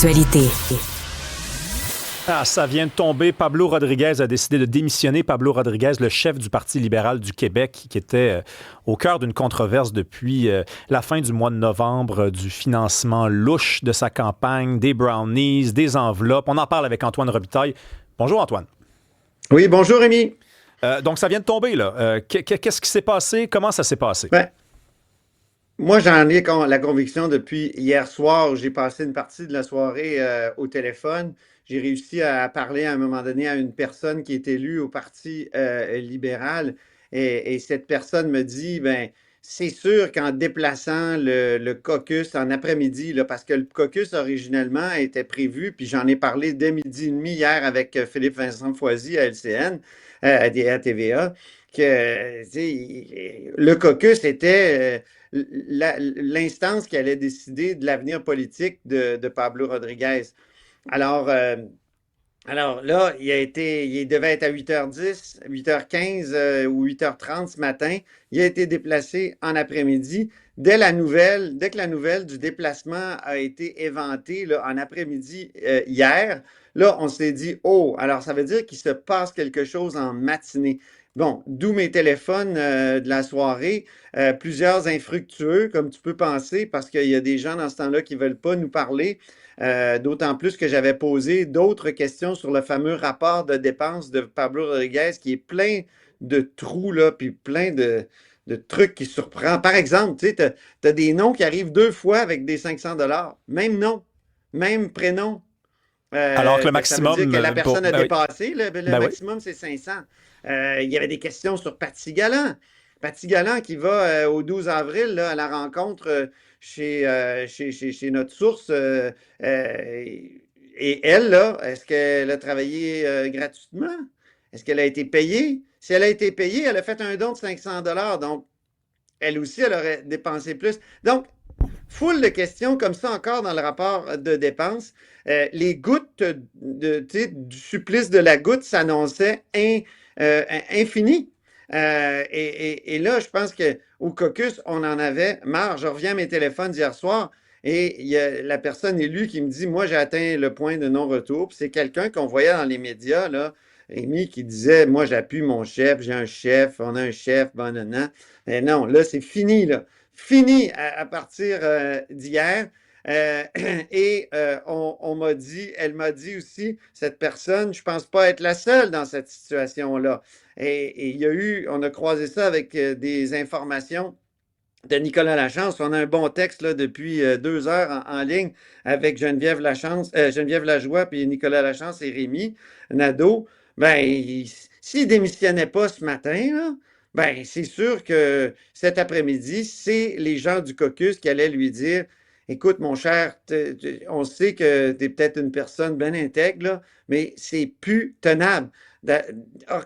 l'actualité. Ah, ça vient de tomber. Pablo Rodriguez a décidé de démissionner. Pablo Rodriguez, le chef du Parti libéral du Québec, qui était au cœur d'une controverse depuis la fin du mois de novembre, du financement louche de sa campagne, des brownies, des enveloppes. On en parle avec Antoine Robitaille. Bonjour, Antoine. Oui, bonjour, Rémi. Donc, ça vient de tomber, là. Qu'est-ce qui s'est passé? Comment ça s'est passé? Moi, j'en ai la conviction depuis hier soir où j'ai passé une partie de la soirée au téléphone. J'ai réussi à parler à un moment donné à une personne qui est élue au Parti libéral et cette personne me dit, ben, c'est sûr qu'en déplaçant le caucus en après-midi, là, parce que le caucus originellement était prévu, puis j'en ai parlé dès midi et demi hier avec Philippe Vincent Foisy à LCN, à TVA, que tu sais, le caucus était l'instance qui allait décider de l'avenir politique de Pablo Rodriguez. Alors, alors là, il devait être à 8h10, 8h15 ou 8h30 ce matin. Il a été déplacé en après-midi. Dès que la nouvelle du déplacement a été éventée là, en après-midi hier, là, on s'est dit, oh, alors ça veut dire qu'il se passe quelque chose en matinée. Bon, d'où mes téléphones de la soirée, plusieurs infructueux, comme tu peux penser, parce qu'il y a des gens dans ce temps-là qui ne veulent pas nous parler. D'autant plus que j'avais posé d'autres questions sur le fameux rapport de dépenses de Pablo Rodriguez qui est plein de trous, là, puis plein de trucs qui surprennent. Par exemple, tu sais, tu as des noms qui arrivent 2 fois avec des 500 $. Même nom, même prénom. Alors que le maximum... Ça veut dire que la personne a dépassé. Le maximum, oui. C'est 500. Il y avait des questions sur Patsy Galland. Patsy Galland qui va au 12 avril là, à la rencontre chez notre source. Et elle, là, est-ce qu'elle a travaillé gratuitement? Est-ce qu'elle a été payée? Si elle a été payée, elle a fait un don de 500 $. Donc, elle aussi, elle aurait dépensé plus. Donc, foule de questions comme ça encore dans le rapport de dépenses. Les gouttes du supplice de la goutte s'annonçaient infinies. Et là, je pense qu'au caucus, on en avait marre. Je reviens à mes téléphones d'hier soir et il y a la personne élue qui me dit, moi, j'ai atteint le point de non-retour. Puis c'est quelqu'un qu'on voyait dans les médias, là, Rémi, qui disait, moi, j'appuie mon chef, j'ai un chef, on a un chef, bon, non, non. Mais non, là, c'est fini, là. Fini à partir d'hier. Et elle m'a dit aussi, cette personne, je ne pense pas être la seule dans cette situation-là. Et il y a eu, on a croisé ça avec des informations de Nicolas Lachance. On a un bon texte là, depuis 2 heures en ligne avec Geneviève Lajoie, puis Nicolas Lachance et Rémi Nadeau. Ben, s'il ne démissionnait pas ce matin, là, ben, c'est sûr que cet après-midi, c'est les gens du caucus qui allaient lui dire, écoute, mon cher, on sait que tu es peut-être une personne bien intègre, là, mais c'est plus tenable.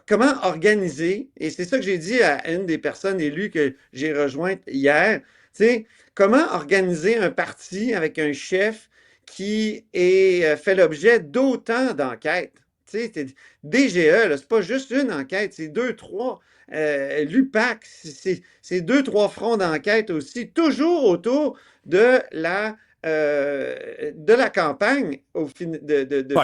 Comment organiser, et c'est ça que j'ai dit à une des personnes élues que j'ai rejointes hier, tu sais, comment organiser un parti avec un chef qui fait l'objet d'autant d'enquêtes? Tu sais, DGE, c'est pas juste une enquête, c'est 2, 3. L'UPAC, c'est 2, 3 fronts d'enquête aussi, toujours autour de la campagne Puis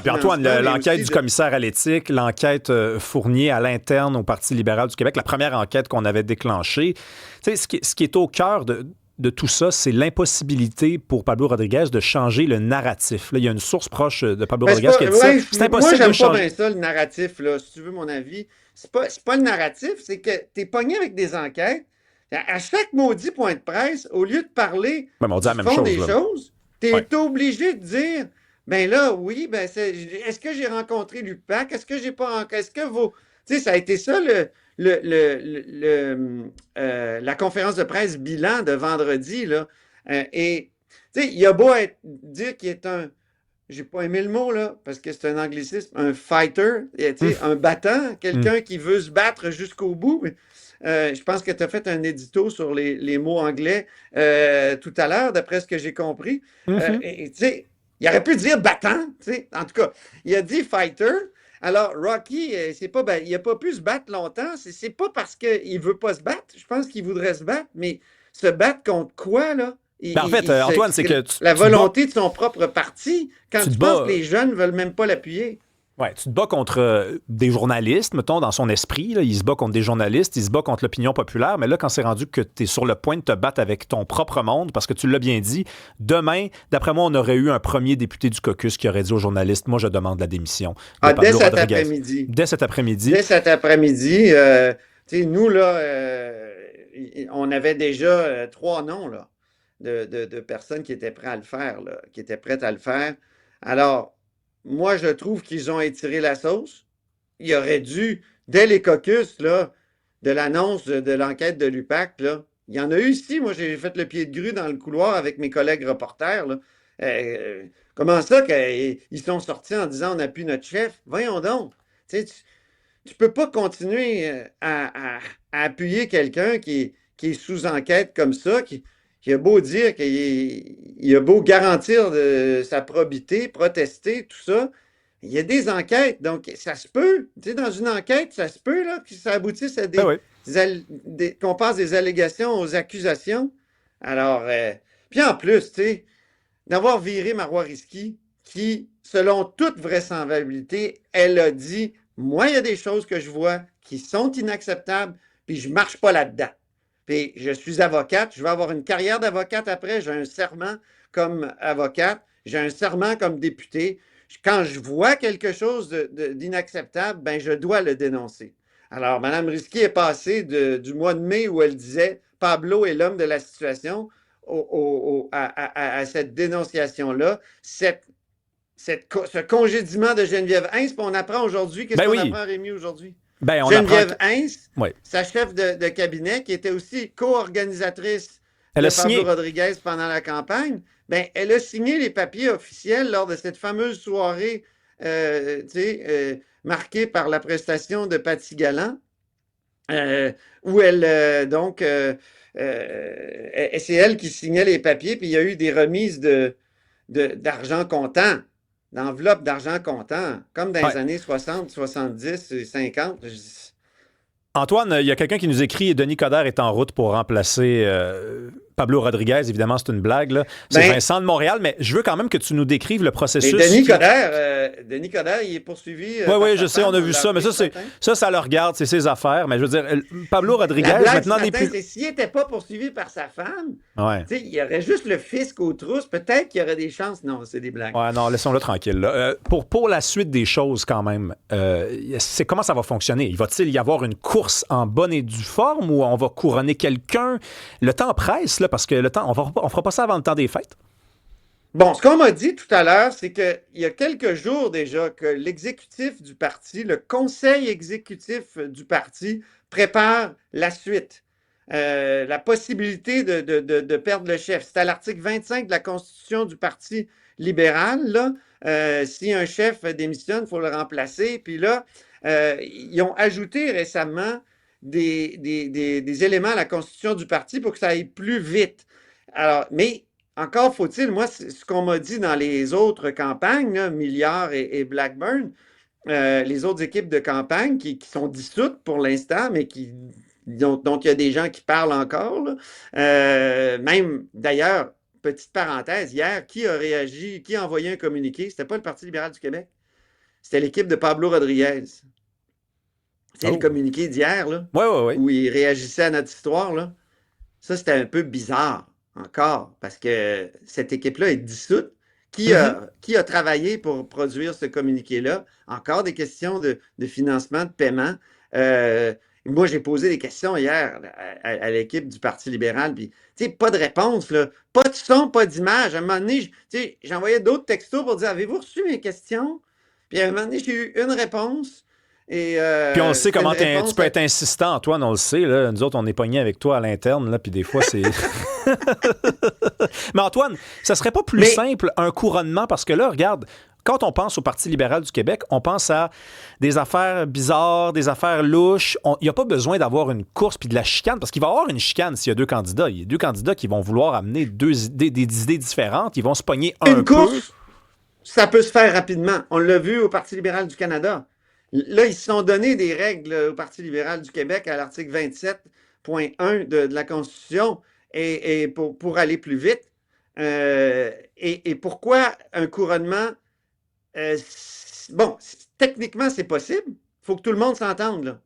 Antoine, l'enquête du commissaire à l'éthique, l'enquête Fournier à l'interne au Parti libéral du Québec, la première enquête qu'on avait déclenchée, tu sais, ce qui est au cœur de tout ça, c'est l'impossibilité pour Pablo Rodriguez de changer le narratif. Là, il y a une source proche de Pablo Rodriguez qui a dit ça. C'est impossible moi, de changer. Moi, j'aime pas bien ça, le narratif, là, si tu veux mon avis. C'est pas le narratif, c'est que tu es pogné avec des enquêtes. À chaque maudit point de presse, au lieu de parler du fond des choses, tu es obligé de dire, ben là, oui, ben est-ce que j'ai rencontré l'UPAC? Est-ce que j'ai pas... Est-ce que vous... Tu sais, ça a été ça la conférence de presse bilan de vendredi, là. Et, tu sais, il a beau dire qu'il est j'ai pas aimé le mot, là, parce que c'est un anglicisme, un fighter, un battant, quelqu'un qui veut se battre jusqu'au bout. Je pense que tu as fait un édito sur les mots anglais tout à l'heure, d'après ce que j'ai compris. Tu sais, il aurait pu dire battant, tu sais. En tout cas, il a dit fighter. Alors, Rocky, il n'a pas pu se battre longtemps. C'est pas parce qu'il ne veut pas se battre. Je pense qu'il voudrait se battre, mais se battre contre quoi, là? Ben, en fait, Antoine, c'est que la tu te bats, volonté de son propre parti quand tu te tu penses que bats les jeunes ne veulent même pas l'appuyer. Ouais, tu te bats contre des journalistes, mettons, dans son esprit. Là, il se bat contre des journalistes, il se bat contre l'opinion populaire. Mais là, quand c'est rendu que tu es sur le point de te battre avec ton propre monde, parce que tu l'as bien dit, demain, d'après moi, on aurait eu un premier député du caucus qui aurait dit aux journalistes, moi, je demande la démission de Ah, dès Pablo cet Rodriguez. après-midi. Dès cet après-midi. Dès cet après-midi, tu sais, nous, là, on avait déjà 3 noms là, de personnes qui étaient prêtes à le faire, là, qui étaient prêtes à le faire. Alors, moi, je trouve qu'ils ont étiré la sauce. Il aurait dû, dès les caucus, là, de l'annonce de l'enquête de l'UPAC, là, il y en a eu ici. Moi, j'ai fait le pied de grue dans le couloir avec mes collègues reporters. Là. Comment ça qu'ils sont sortis en disant on appuie notre chef? Voyons donc. Tu sais, tu peux pas continuer à appuyer quelqu'un qui est sous enquête comme ça, qui a beau dire qu'il a beau garantir de sa probité, protester, tout ça. Il y a des enquêtes, donc ça se peut. Tu sais, dans une enquête, ça se peut là, que ça aboutisse à Ben oui. qu'on passe des allégations aux accusations. Alors, puis en plus, tu sais, d'avoir viré Marois Risky, qui, selon toute vraisemblabilité, elle a dit moi, il y a des choses que je vois qui sont inacceptables, puis je ne marche pas là-dedans. Puis je suis avocate, je vais avoir une carrière d'avocate après, j'ai un serment comme avocate, j'ai un serment comme député. Quand je vois quelque chose d'inacceptable, ben je dois le dénoncer. Alors, Mme Risky est passée du mois de mai où elle disait Pablo est l'homme de la situation à cette dénonciation-là, ce congédiement de Geneviève Hintz, puis on apprend aujourd'hui, qu'est-ce Ben qu'on oui. apprend, Rémi, aujourd'hui? Ben, on apprend Geneviève que... Hintz, Ouais. sa chef de cabinet, qui était aussi co-organisatrice Elle de a Pablo signé. Rodriguez pendant la campagne, ben, elle a signé les papiers officiels lors de cette fameuse soirée marquée par la prestation de Paty Galland, où elle, c'est elle qui signait les papiers, puis il y a eu des remises d'argent comptant, d'enveloppes d'argent comptant, comme dans les Ouais. années 60, 70 et 50. Antoine, il y a quelqu'un qui nous écrit Denis Coderre est en route pour remplacer Pablo Rodriguez. Évidemment, c'est une blague. Là. C'est Ben, Vincent de Montréal, mais je veux quand même que tu nous décrives le mais processus. Denis Coderre, il est poursuivi Oui, par oui, sa je sais, femme, on a vu l'a ça, mais appris ça, ce matin. ça le regarde, c'est ses affaires. Mais je veux dire, Pablo Rodriguez, La blague maintenant ce des matin, plus. c'est s'il n'était pas poursuivi par sa femme, Ouais. il y aurait juste le fisc aux trousses, peut-être qu'il y aurait des chances. Non, c'est des blagues. Ouais, non, laissons-le tranquille. Là. Pour la suite des choses, quand même, c'est comment ça va fonctionner? Va-t-il y avoir une course en bonne et due forme ou on va couronner quelqu'un? Le temps presse, là, parce que le temps, on fera pas ça avant le temps des fêtes. Bon, ce qu'on m'a dit tout à l'heure, c'est qu'il y a quelques jours déjà que l'exécutif du parti, le conseil exécutif du parti, prépare la suite. La possibilité de perdre le chef. C'est à l'article 25 de la Constitution du Parti libéral. Là, si un chef démissionne, il faut le remplacer. Puis là, ils ont ajouté récemment des éléments à la Constitution du parti pour que ça aille plus vite. Alors, mais encore faut-il, moi, ce qu'on m'a dit dans les autres campagnes, là, Milliard et Blackburn, les autres équipes de campagne qui sont dissoutes pour l'instant, mais dont il y a des gens qui parlent encore. Là. Même, d'ailleurs, petite parenthèse, hier, qui a réagi, qui a envoyé un communiqué? C'était pas le Parti libéral du Québec, c'était l'équipe de Pablo Rodriguez. C'est le Oh. communiqué d'hier, là, Oui, oui, oui. où il réagissait à notre histoire, là. Ça, c'était un peu bizarre encore, parce que cette équipe-là est dissoute. Qui a travaillé pour produire ce communiqué-là? Encore des questions de financement, de paiement. Moi, j'ai posé des questions hier à l'équipe du Parti libéral, puis, tu sais, pas de réponse, là. Pas de son, pas d'image. À un moment donné, j'envoyais d'autres textos pour dire, avez-vous reçu mes questions? Puis à un moment donné, j'ai eu une réponse. Et, Puis on le sait comment tu réponse peux être insistant, Antoine, on le sait. Là. Nous autres, on est pognés avec toi à l'interne, là, puis des fois, c'est... Mais Antoine, ça serait pas plus simple un couronnement? Parce que là, regarde, quand on pense au Parti libéral du Québec, on pense à des affaires bizarres, des affaires louches. Il n'y a pas besoin d'avoir une course puis de la chicane, parce qu'il va y avoir une chicane s'il y a deux candidats. Il y a deux candidats qui vont vouloir amener des idées différentes. Ils vont se pogner un peu. Une course, ça peut se faire rapidement. On l'a vu au Parti libéral du Canada. Là, ils se sont donné des règles au Parti libéral du Québec à l'article 27.1 de la Constitution et pour aller plus vite. Et pourquoi un couronnement? Bon, techniquement, c'est possible. Il faut que tout le monde s'entende, là.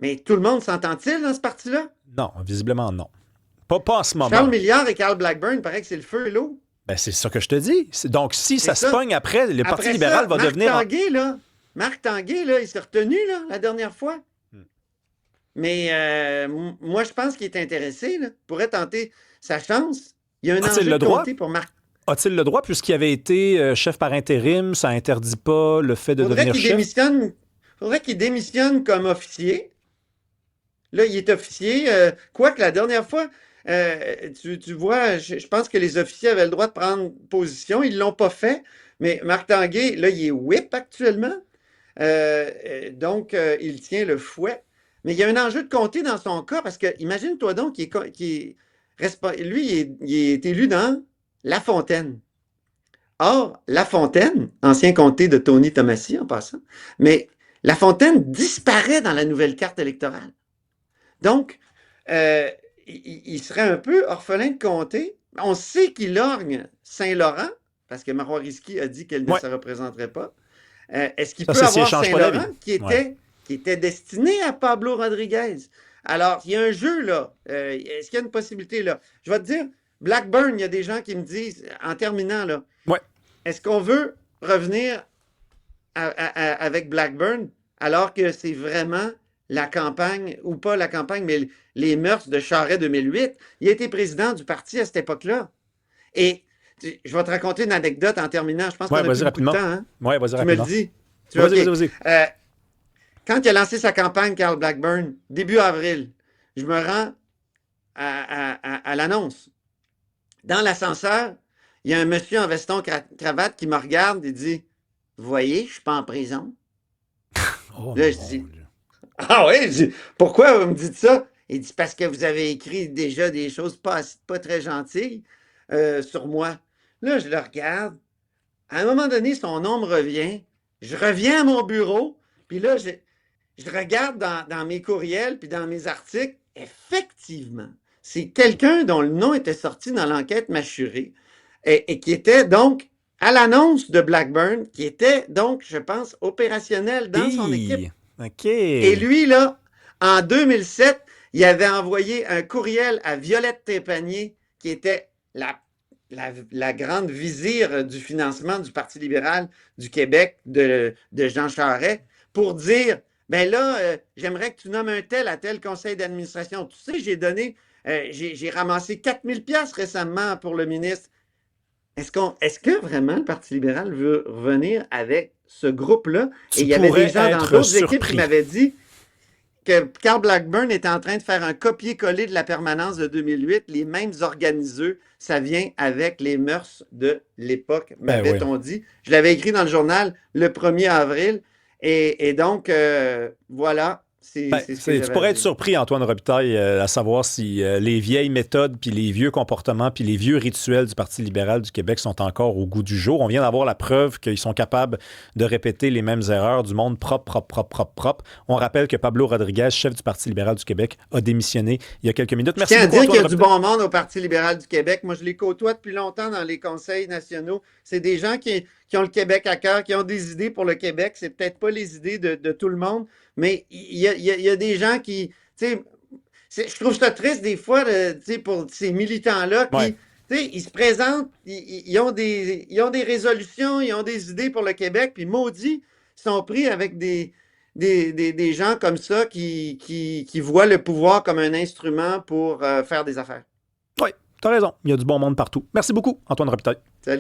Mais tout le monde s'entend-il dans ce parti-là? Non, visiblement non. Pas en ce Charles moment. Milliard et Carl Blackburn, il paraît que c'est le feu et l'eau. Ben, c'est ça que je te dis. Donc, si C'est ça se ça. pogne après, le Parti Après libéral ça, va devenir... Marc Tanguay, là, il s'est retenu là, la dernière fois. Hmm. Mais moi, je pense qu'il est intéressé, là, pourrait tenter sa chance. Il y a un A-t-il enjeu le de droit? comté pour Marc. A-t-il le droit, puisqu'il avait été chef par intérim, ça interdit pas le fait de devenir chef? Faudrait qu'il démissionne comme officier. Là, il est officier. Quoique la dernière fois, tu vois, je pense que les officiers avaient le droit de prendre position. Ils ne l'ont pas fait. Mais Marc Tanguay, là, il est whip actuellement. Donc, il tient le fouet. Mais il y a un enjeu de comté dans son cas parce que, imagine-toi donc lui, il est élu dans La Fontaine. Or, La Fontaine, ancien comté de Tony Tomassi en passant, mais La Fontaine disparaît dans la nouvelle carte électorale. Donc, il serait un peu orphelin de comté. On sait qu'il lorgne Saint-Laurent, parce que Marois Risky a dit qu'elle ne Ouais. se représenterait pas. Est-ce qu'il Ça, peut c'est s'il avoir change pas d'avis. Saint-Laurent qui était destiné à Pablo Rodriguez? Alors, il y a un jeu là. Est-ce qu'il y a une possibilité là? Je vais te dire, Blackburn, il y a des gens qui me disent, en terminant là, Ouais. est-ce qu'on veut revenir avec Blackburn alors que c'est vraiment la campagne, ou pas la campagne, mais les mœurs de Charest 2008? Il a été président du parti à cette époque-là. Et je vais te raconter une anecdote en terminant. Je pense qu'on Ouais, a vas-y plus beaucoup de rapidement. temps. Hein? Ouais, vas-y Tu me le rapidement. dis. Vas-y, OK. vas-y. Quand il a lancé sa campagne, Carl Blackburn, début avril, je me rends à l'annonce. Dans l'ascenseur, il y a un monsieur en veston cravate qui me regarde et dit, vous voyez, je ne suis pas en prison. Oh Là, je mon dis, Dieu. ah oui, je dis, pourquoi vous me dites ça? Il dit, parce que vous avez écrit déjà des choses pas très gentilles sur moi. Là, je le regarde. À un moment donné, son nom me revient. Je reviens à mon bureau. Puis là, je regarde dans mes courriels puis dans mes articles. Effectivement, c'est quelqu'un dont le nom était sorti dans l'enquête mâchurée et qui était donc à l'annonce de Blackburn, qui était donc, je pense, opérationnel dans son équipe. OK. Et lui, là, en 2007, il avait envoyé un courriel à Violette Trépanier, qui était la grande vizire du financement du Parti libéral du Québec de Jean Charest, pour dire, ben là, j'aimerais que tu nommes un tel à tel conseil d'administration. Tu sais, j'ai ramassé 4000 pièces récemment pour le ministre. Est-ce que vraiment le Parti libéral veut revenir avec ce groupe-là? Et Tu il y avait des pourrais gens dans être d'autres équipes qui surpris. m'avaient dit que Carl Blackburn était en train de faire un copier-coller de la permanence de 2008, les mêmes organiseux, ça vient avec les mœurs de l'époque, Ben oui. m'avait-on dit. Je l'avais écrit dans le journal le 1er avril, et donc, voilà, c'est Ben, ce que tu j'avais à pourrais être dire. surpris, Antoine Robitaille, à savoir si les vieilles méthodes, puis les vieux comportements, puis les vieux rituels du Parti libéral du Québec sont encore au goût du jour. On vient d'avoir la preuve qu'ils sont capables de répéter les mêmes erreurs du monde propre. On rappelle que Pablo Rodriguez, chef du Parti libéral du Québec, a démissionné il y a quelques minutes. Je Merci tiens à beaucoup, dire qu'il y Antoine a du Robitaille. bon monde au Parti libéral du Québec. Moi, je les côtoie depuis longtemps dans les conseils nationaux. C'est des gens qui ont le Québec à cœur, qui ont des idées pour le Québec. C'est peut-être pas les idées de tout le monde, mais il y a des gens qui... Tu sais, je trouve ça triste des fois pour ces militants-là Ouais. qui... Ils se présentent, ils ont des résolutions, ils ont des idées pour le Québec, puis maudits, ils sont pris avec des gens comme ça qui voient le pouvoir comme un instrument pour faire des affaires. Oui, tu as raison. Il y a du bon monde partout. Merci beaucoup, Antoine Robitaille. Salut.